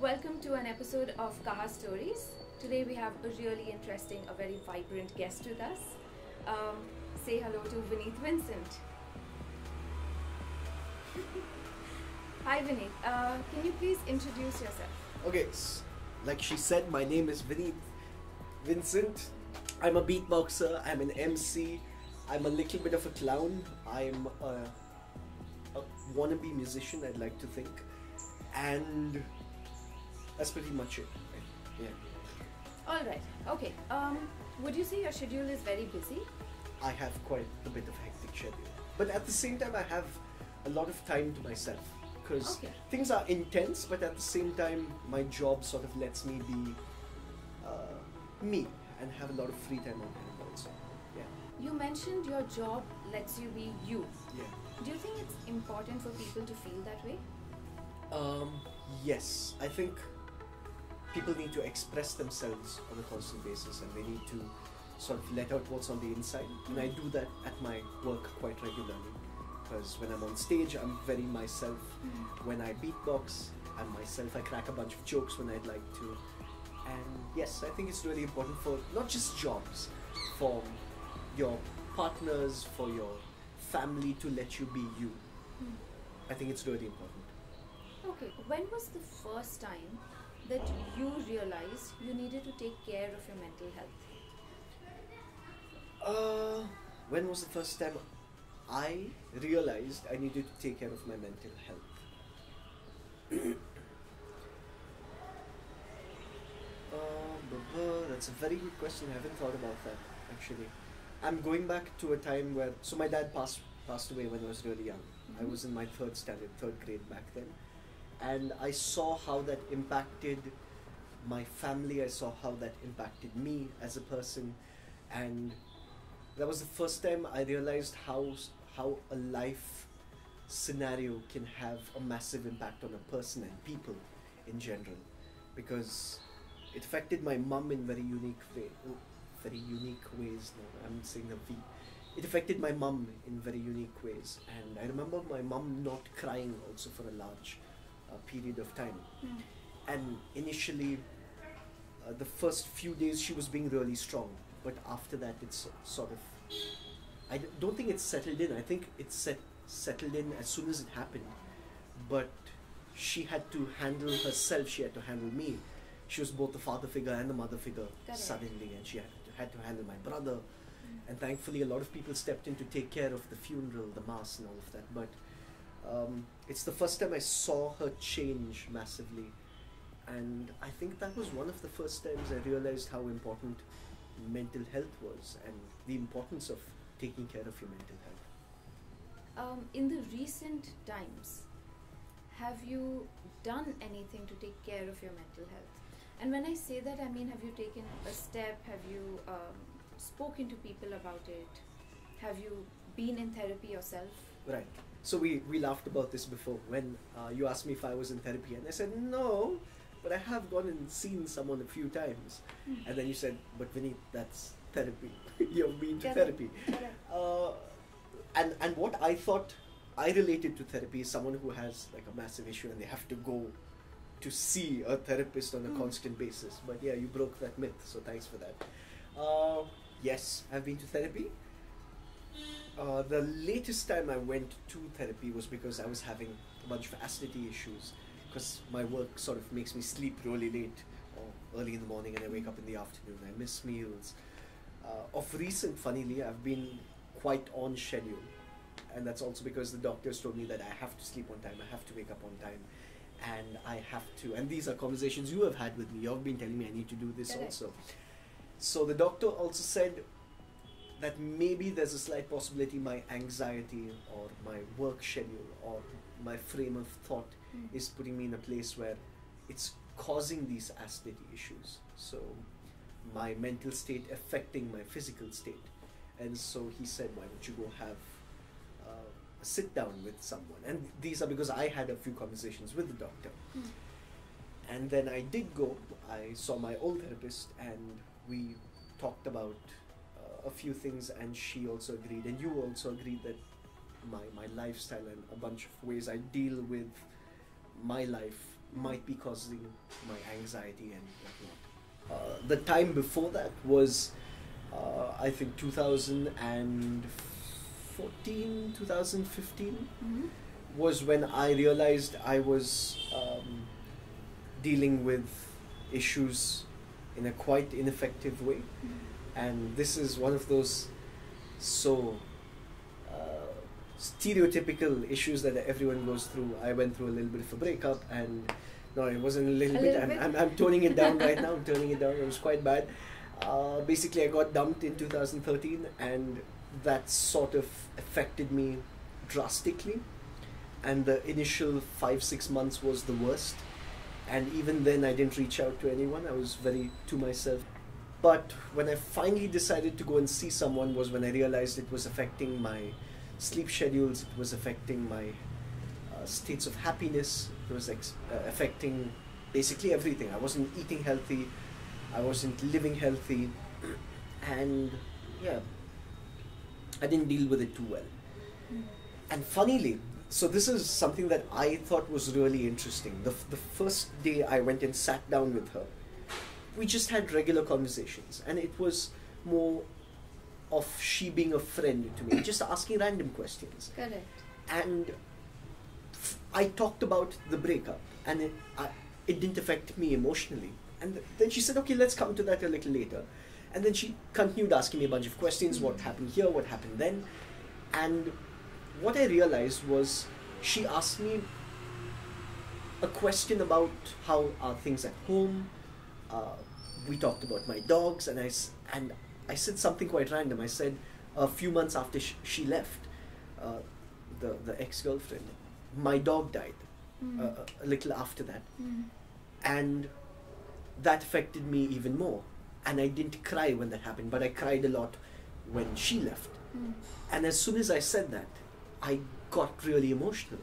Welcome to an episode of Kaha Stories. Today we have a really interesting, a very vibrant guest with us. Um, say hello to Vineeth Vincent. Hi Vineeth, can you please introduce yourself? Okay, like she said, my name is Vineeth Vincent. I'm a beatboxer, I'm an MC, I'm a little bit of a clown, I'm a wannabe musician, I'd like to think, and that's pretty much it. Right? Yeah. Alright, okay. Would you say your schedule is very busy? I have quite a bit of hectic schedule, but at the same time, I have a lot of time to myself because things are intense, but at the same time, my job sort of lets me be me and have a lot of free time on hand also. Yeah. You mentioned your job lets you be you. Yeah. Do you think it's important for people to feel that way? Yes, I think people need to express themselves on a constant basis and they need to sort of let out what's on the inside, and I do that at my work quite regularly because when I'm on stage I'm very myself. When I beatbox I'm myself. I crack a bunch of jokes when I'd like to, and yes, I think it's really important for not just jobs, for your partners, for your family to let you be you. I think it's really important. Okay, when was the first time that you realized you needed to take care of your mental health? When was the first time I realized I needed to take care of my mental health? That's a very good question. I haven't thought about that actually. I'm going back to a time where my dad passed away when I was really young. I was in my third grade back then, and I saw how that impacted my family. I saw how that impacted me as a person, and that was the first time I realized how a life scenario can have a massive impact on a person and people in general, because it affected my mum in very unique ways. No, I'm saying a V. It affected my mum in very unique ways, and I remember my mum not crying also for a large period of time. And initially, the first few days she was being really strong, but after that it's sort of, I don't think it's settled in. I think it's settled in as soon as it happened, but she had to handle herself, she had to handle me. She was both the father figure and the mother figure suddenly, and she had to handle my brother. And thankfully a lot of people stepped in to take care of the funeral, the mass and all of that. But it's the first time I saw her change massively, and I think that was one of the first times I realized how important mental health was and the importance of taking care of your mental health. In the recent times, have you done anything to take care of your mental health? And when I say that, I mean, have you taken a step? Have you spoken to people about it? Have you been in therapy yourself? Right. So we laughed about this before when you asked me if I was in therapy, and I said no, but I have gone and seen someone a few times. And then you said, but Vineeth, that's therapy. You've been to therapy. And what I thought I related to therapy is someone who has like a massive issue and they have to go to see a therapist on a constant basis. But yeah, you broke that myth, so thanks for that. Yes, I've been to therapy. The latest time I went to therapy was because I was having a bunch of acidity issues, because my work sort of makes me sleep really late or early in the morning, and I wake up in the afternoon. I miss meals. Of recent, funnily, I've been quite on schedule, and that's also because the doctors told me that I have to sleep on time, I have to wake up on time, and I have to, and these are conversations you have had with me, you've been telling me I need to do this also. So the doctor also said that maybe there's a slight possibility my anxiety or my work schedule or my frame of thought is putting me in a place where it's causing these acidity issues. So my mental state affecting my physical state. And so he said, why don't you go have a sit down with someone? And these are because I had a few conversations with the doctor. And then I did go, I saw my old therapist, and we talked about a few things, and she also agreed, and you also agreed that my lifestyle and a bunch of ways I deal with my life might be causing my anxiety and whatnot. The time before that was, I think, 2014, 2015 was when I realized I was dealing with issues in a quite ineffective way. And this is one of those so stereotypical issues that everyone goes through. I went through a little bit of a breakup, and no, it wasn't a little bit. I'm toning it down right now. I'm turning it down. It was quite bad. Basically, I got dumped in 2013, and that sort of affected me drastically. And the initial 5-6 months was the worst. And even then, I didn't reach out to anyone. I was very to myself. But when I finally decided to go and see someone was when I realized it was affecting my sleep schedules, it was affecting my states of happiness, it was affecting basically everything. I wasn't eating healthy, I wasn't living healthy, and yeah, I didn't deal with it too well. And funnily, so this is something that I thought was really interesting. The first day I went and sat down with her, we just had regular conversations, and it was more of she being a friend to me, just asking random questions. Correct. And I talked about the breakup, and it didn't affect me emotionally. And then she said, okay, let's come to that a little later. And then she continued asking me a bunch of questions, what happened here, what happened then. And what I realized was she asked me a question about how are things at home. We talked about my dogs, and I said something quite random. I said a few months after she left, the ex-girlfriend, my dog died a little after that. And that affected me even more. And I didn't cry when that happened, but I cried a lot when she left. And as soon as I said that, I got really emotional.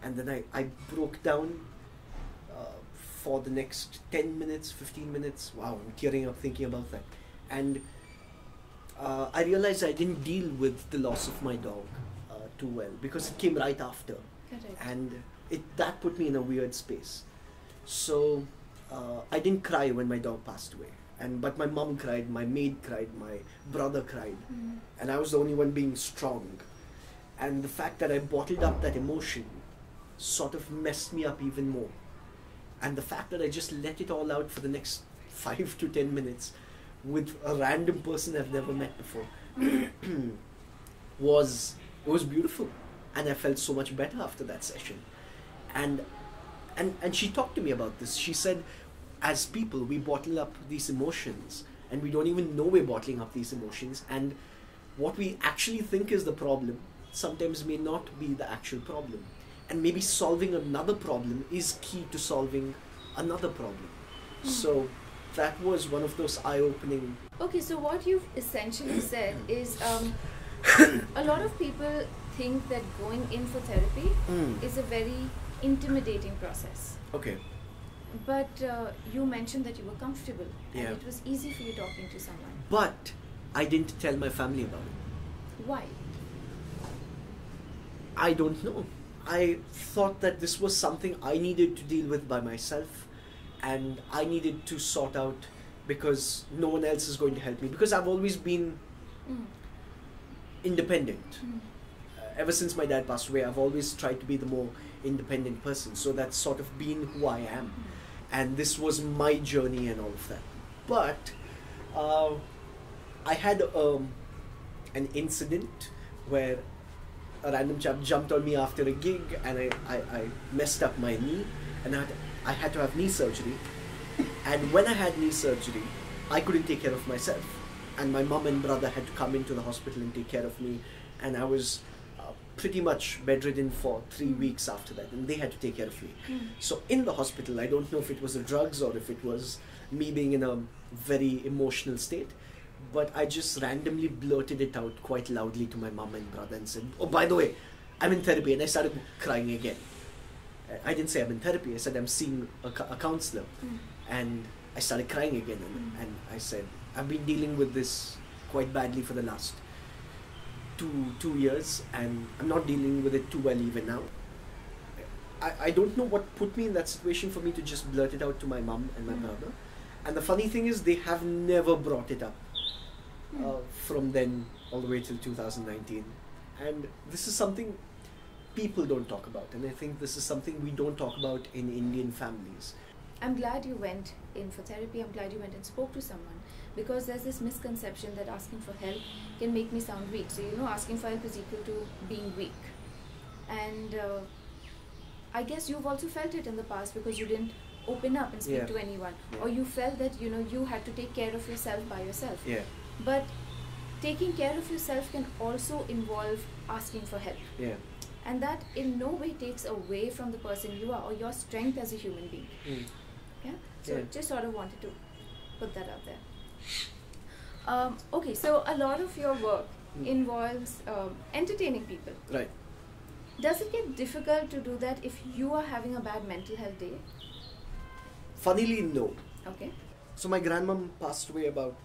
And then I broke down for the next 10 minutes, 15 minutes. Wow, I'm tearing up thinking about that. And I realized I didn't deal with the loss of my dog too well, because it came right after. Correct. And that put me in a weird space. So I didn't cry when my dog passed away. But my mom cried, my maid cried, my brother cried. And I was the only one being strong. And the fact that I bottled up that emotion sort of messed me up even more. And the fact that I just let it all out for the next 5 to 10 minutes with a random person I've never met before was beautiful. And I felt so much better after that session. And she talked to me about this. She said, as people, we bottle up these emotions, and we don't even know we're bottling up these emotions. And what we actually think is the problem sometimes may not be the actual problem. And maybe solving another problem is key to solving another problem. So that was one of those eye-opening... Okay, so what you've essentially said is a lot of people think that going in for therapy is a very intimidating process. Okay. But you mentioned that you were comfortable and Yeah. it was easy for you talking to someone. But I didn't tell my family about it. Why? I don't know. I thought that this was something I needed to deal with by myself, and I needed to sort out because no one else is going to help me, because I've always been independent. Ever since my dad passed away, I've always tried to be the more independent person. So that's sort of been who I am. And this was my journey and all of that. But I had an incident where a random chap jumped on me after a gig, and I messed up my knee, and I had to have knee surgery. And when I had knee surgery, I couldn't take care of myself. And my mom and brother had to come into the hospital and take care of me. And I was pretty much bedridden for 3 weeks after that, and they had to take care of me. So in the hospital, I don't know if it was the drugs or if it was me being in a very emotional state, but I just randomly blurted it out quite loudly to my mom and brother and said, oh, by the way, I'm in therapy, and I started crying again. I didn't say I'm in therapy, I said I'm seeing a counselor, and I started crying again, and I said, I've been dealing with this quite badly for the last 2 years, and I'm not dealing with it too well even now. I don't know what put me in that situation for me to just blurt it out to my mum and my brother. And the funny thing is, they have never brought it up from then all the way till 2019. And this is something people don't talk about. And I think this is something we don't talk about in Indian families. I'm glad you went in for therapy. I'm glad you went and spoke to someone, because there's this misconception that asking for help can make me sound weak. So, asking for help is equal to being weak. And I guess you've also felt it in the past because you didn't open up and speak to anyone. Or you felt that, you had to take care of yourself by yourself. Yeah. But taking care of yourself can also involve asking for help. Yeah. And that in no way takes away from the person you are or your strength as a human being. Yeah? So just sort of wanted to put that out there. Okay, so a lot of your work involves entertaining people. Right. Does it get difficult to do that if you are having a bad mental health day? Funnily, no. Okay. So my grandmom passed away about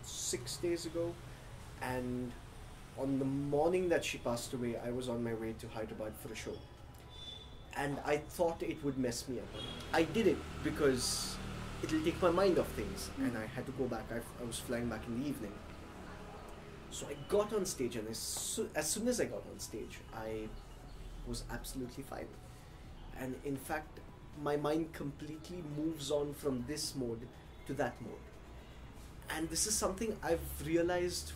6 days ago, and on the morning that she passed away, I was on my way to Hyderabad for a show. And I thought it would mess me up. I did it because it'll take my mind off things, and I had to go back. I was flying back in the evening. So I got on stage, and as soon as I got on stage, I was absolutely fine. And in fact, my mind completely moves on from this mode to that mode. And this is something I've realized.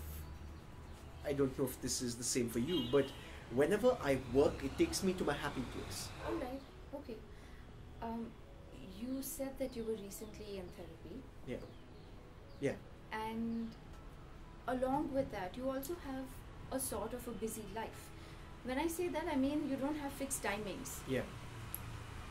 I don't know if this is the same for you, but whenever I work, it takes me to my happy place. All right. Okay. You said that you were recently in therapy. Yeah. Yeah. And along with that, you also have a sort of a busy life. When I say that, I mean you don't have fixed timings. Yeah.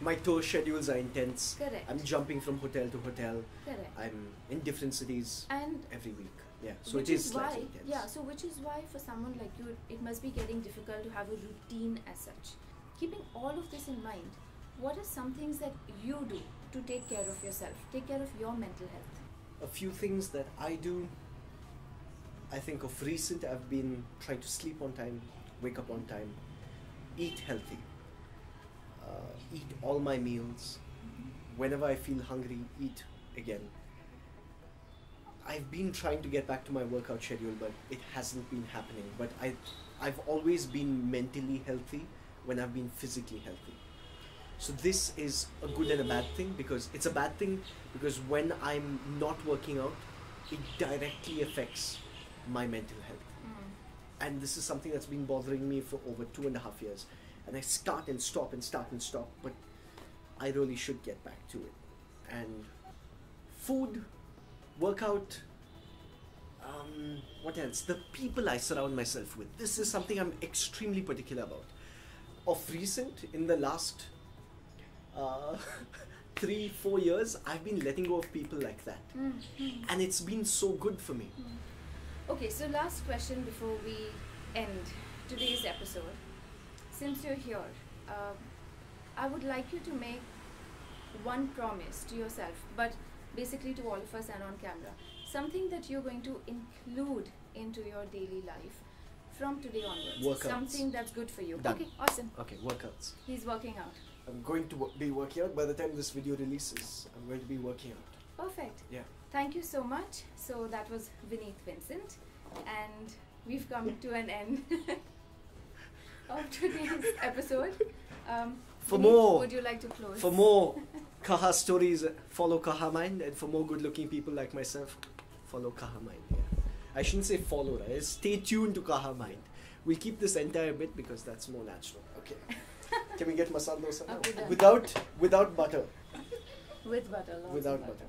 My tour schedules are intense. Correct. I'm jumping from hotel to hotel. Correct. I'm in different cities and every week. Yeah. So it is why, slightly intense. yeah. So which is why for someone like you, it must be getting difficult to have a routine as such. Keeping all of this in mind, what are some things that you do to take care of yourself, take care of your mental health? A few things that I do. I think of recent, I've been trying to sleep on time, wake up on time, eat healthy, eat all my meals. Whenever I feel hungry, eat again. I've been trying to get back to my workout schedule, but it hasn't been happening. But I've always been mentally healthy when I've been physically healthy. So this is a good and a bad thing, because it's a bad thing because when I'm not working out, it directly affects my mental health. And this is something that's been bothering me for over 2.5 years. And I start and stop and start and stop, but I really should get back to it. And food, workout, what else? The people I surround myself with. This is something I'm extremely particular about. Of recent, in the last 3-4 years, I've been letting go of people like that. And it's been so good for me. Okay, so last question before we end today's episode. Since you're here, I would like you to make one promise to yourself, but basically to all of us and on camera. Something that you're going to include into your daily life from today onwards. Workouts. Something that's good for you. Done. Okay, awesome. Okay, workouts. He's working out. I'm going to be working out. By the time this video releases, I'm going to be working out. Perfect. Yeah. Thank you so much. So that was Vineeth Vincent, and we've come to an end of today's episode. For Vineeth, more, would you like to close? For more Kaha stories, follow Kaha Mind, and for more good-looking people like myself, follow Kaha Mind. Yeah. I shouldn't say follow, right? Stay tuned to Kaha Mind. We'll keep this entire bit because that's more natural. Okay. Can we get masala dosa now? Okay, done. Without butter. With butter. Lots Without of butter.